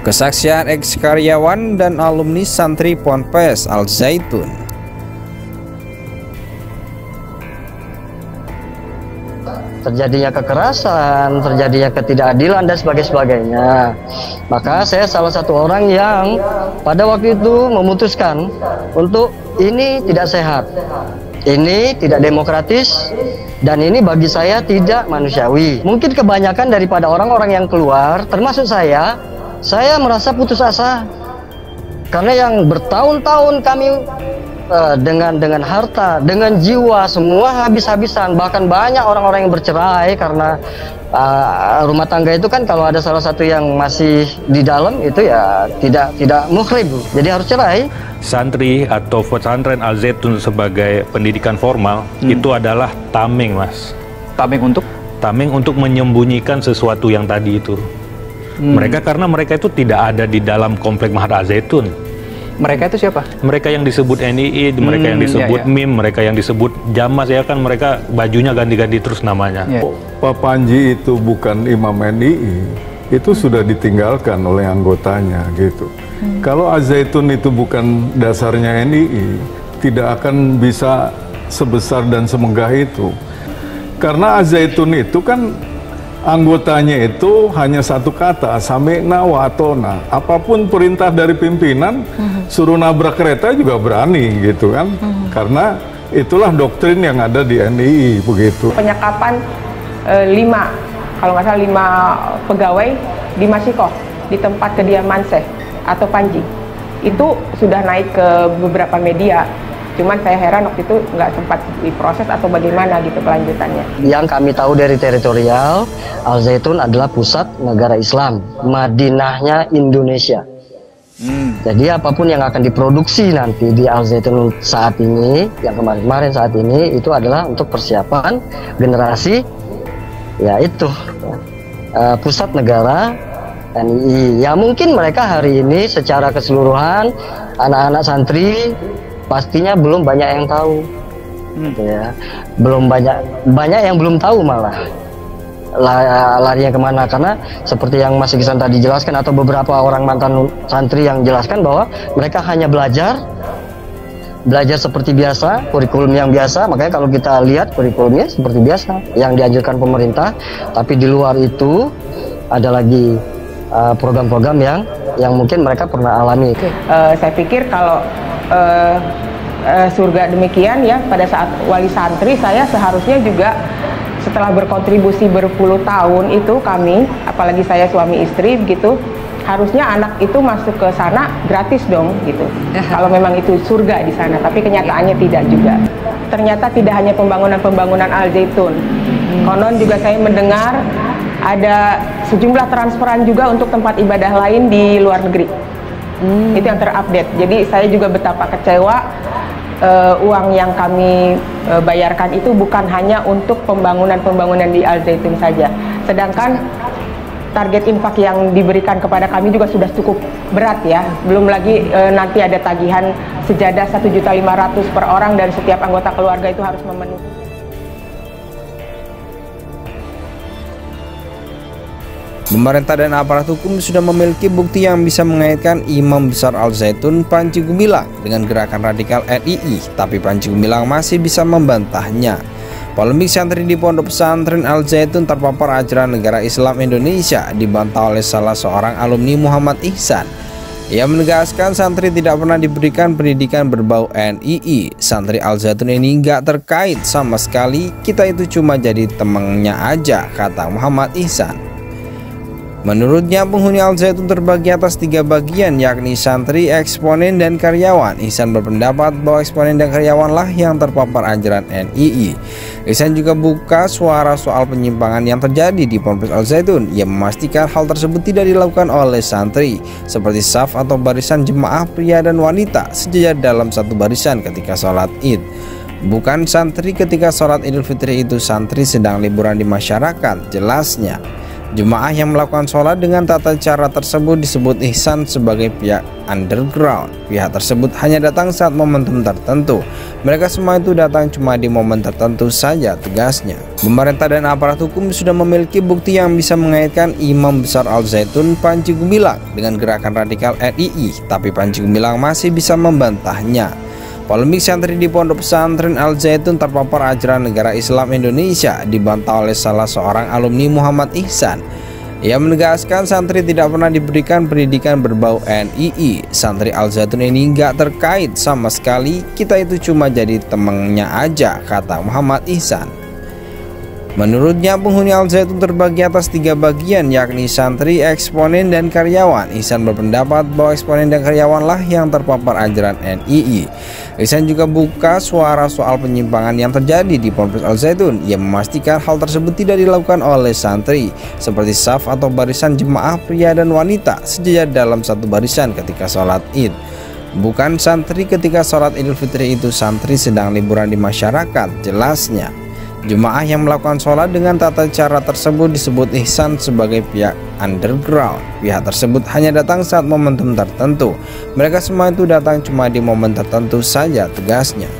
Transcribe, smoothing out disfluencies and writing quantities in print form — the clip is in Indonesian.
Kesaksian ex-karyawan dan alumni santri Ponpes Al Zaitun. Terjadinya kekerasan, terjadinya ketidakadilan dan sebagainya. Maka saya salah satu orang yang pada waktu itu memutuskan untuk ini tidak sehat, ini tidak demokratis, dan ini bagi saya tidak manusiawi. Mungkin kebanyakan daripada orang-orang yang keluar, termasuk saya merasa putus asa karena yang bertahun-tahun kami dengan harta, dengan jiwa semua habis-habisan. Bahkan banyak orang-orang yang bercerai karena rumah tangga itu kan kalau ada salah satu yang masih di dalam itu ya tidak muhrib, jadi harus cerai. Santri atau pesantren Al Zaitun sebagai pendidikan formal itu adalah tameng, Mas. Tameng untuk menyembunyikan sesuatu yang tadi itu. Mereka karena mereka itu tidak ada di dalam komplek Mahat Al Zaitun. Mereka itu siapa? Mereka yang disebut NII, mereka yang disebut MIM, mereka yang disebut Jamas, ya kan, mereka bajunya ganti-ganti terus namanya. Pak Panji itu bukan imam NII, itu sudah ditinggalkan oleh anggotanya gitu. Kalau Al Zaitun itu bukan dasarnya NII, tidak akan bisa sebesar dan semegah itu. Karena Al Zaitun itu kan anggotanya itu hanya satu kata, sami'na wa atona. Apapun perintah dari pimpinan, suruh nabrak kereta juga berani gitu kan. Karena itulah doktrin yang ada di NII begitu. Penyekapan 5, kalau nggak salah 5 pegawai di Masikoh, di tempat kediaman Syekh atau Panji. Itu sudah naik ke beberapa media. Cuman saya heran waktu itu nggak sempat diproses atau bagaimana gitu kelanjutannya. Yang kami tahu dari teritorial, Al Zaitun adalah pusat negara Islam, Madinahnya Indonesia. Jadi apapun yang akan diproduksi nanti di Al Zaitun saat ini, yang kemarin saat ini, itu adalah untuk persiapan generasi, yaitu pusat negara NII. Ya mungkin mereka hari ini secara keseluruhan, anak-anak santri, pastinya belum banyak yang tahu, ya. Belum banyak yang belum tahu malah larinya kemana, karena seperti yang Mas Iksan tadi jelaskan atau beberapa orang mantan santri yang jelaskan bahwa mereka hanya belajar seperti biasa, kurikulum yang biasa. Makanya kalau kita lihat kurikulumnya seperti biasa yang dianjurkan pemerintah, tapi di luar itu ada lagi program-program yang mungkin mereka pernah alami. Saya pikir kalau surga demikian ya, pada saat wali santri saya seharusnya juga setelah berkontribusi berpuluh tahun itu kami, apalagi saya suami istri begitu, harusnya anak itu masuk ke sana gratis dong gitu. Kalau memang itu surga di sana, tapi kenyataannya tidak juga. Ternyata tidak hanya pembangunan Al Zaitun. Konon juga saya mendengar ada sejumlah transferan juga untuk tempat ibadah lain di luar negeri. Itu yang terupdate. Jadi saya juga betapa kecewa, uang yang kami bayarkan itu bukan hanya untuk pembangunan di Al Zaitun saja. Sedangkan target infak yang diberikan kepada kami juga sudah cukup berat ya. Belum lagi nanti ada tagihan sejadah 1.500.000 per orang dan setiap anggota keluarga itu harus memenuhi. Pemerintah dan aparat hukum sudah memiliki bukti yang bisa mengaitkan Imam Besar Al Zaitun Panji Gumilang dengan gerakan radikal NII, tapi Panji Gumilang masih bisa membantahnya. Polemik santri di pondok pesantren Al Zaitun terpapar ajaran negara Islam Indonesia dibantah oleh salah seorang alumni, Muhammad Ihsan. Ia menegaskan santri tidak pernah diberikan pendidikan berbau NII. Santri Al Zaitun ini nggak terkait sama sekali, kita itu cuma jadi temannya aja, kata Muhammad Ihsan. Menurutnya penghuni Al Zaitun terbagi atas 3 bagian, yakni santri, eksponen, dan karyawan. Ihsan berpendapat bahwa eksponen dan karyawanlah yang terpapar ajaran NII. Ihsan juga buka suara soal penyimpangan yang terjadi di Ponpes Al Zaitun. Ia memastikan hal tersebut tidak dilakukan oleh santri, seperti saf atau barisan jemaah pria dan wanita sejajar dalam satu barisan ketika sholat Id. Bukan santri ketika sholat Idul Fitri itu santri sedang liburan di masyarakat, jelasnya. Jemaah yang melakukan sholat dengan tata cara tersebut disebut ihsan sebagai pihak underground. Pihak tersebut hanya datang saat momentum tertentu. Mereka semua itu datang cuma di momen tertentu saja, tegasnya. Pemerintah dan aparat hukum sudah memiliki bukti yang bisa mengaitkan Imam Besar Al-Zaitun Panji Gumilang dengan gerakan radikal RII, tapi Panji Gumilang masih bisa membantahnya. Polemik santri di Pondok Pesantren Al-Zaitun terpapar ajaran negara Islam Indonesia dibantah oleh salah seorang alumni Muhammad Ihsan. Ia menegaskan santri tidak pernah diberikan pendidikan berbau NII. Santri Al-Zaitun ini nggak terkait sama sekali, kita itu cuma jadi temannya aja, kata Muhammad Ihsan. Menurutnya penghuni Al-Zaitun terbagi atas 3 bagian, yakni santri, eksponen, dan karyawan. Ihsan berpendapat bahwa eksponen dan karyawanlah yang terpapar ajaran NII. Ihsan juga buka suara soal penyimpangan yang terjadi di Pondok Al-Zaitun. Ia memastikan hal tersebut tidak dilakukan oleh santri, seperti saf atau barisan jemaah pria dan wanita sejajar dalam satu barisan ketika sholat Id. Bukan santri ketika sholat Idul Fitri itu santri sedang liburan di masyarakat, jelasnya. Jemaah yang melakukan sholat dengan tata cara tersebut disebut ihsan sebagai pihak underground. Pihak tersebut hanya datang saat momentum tertentu. Mereka semua itu datang cuma di momen tertentu saja, tegasnya.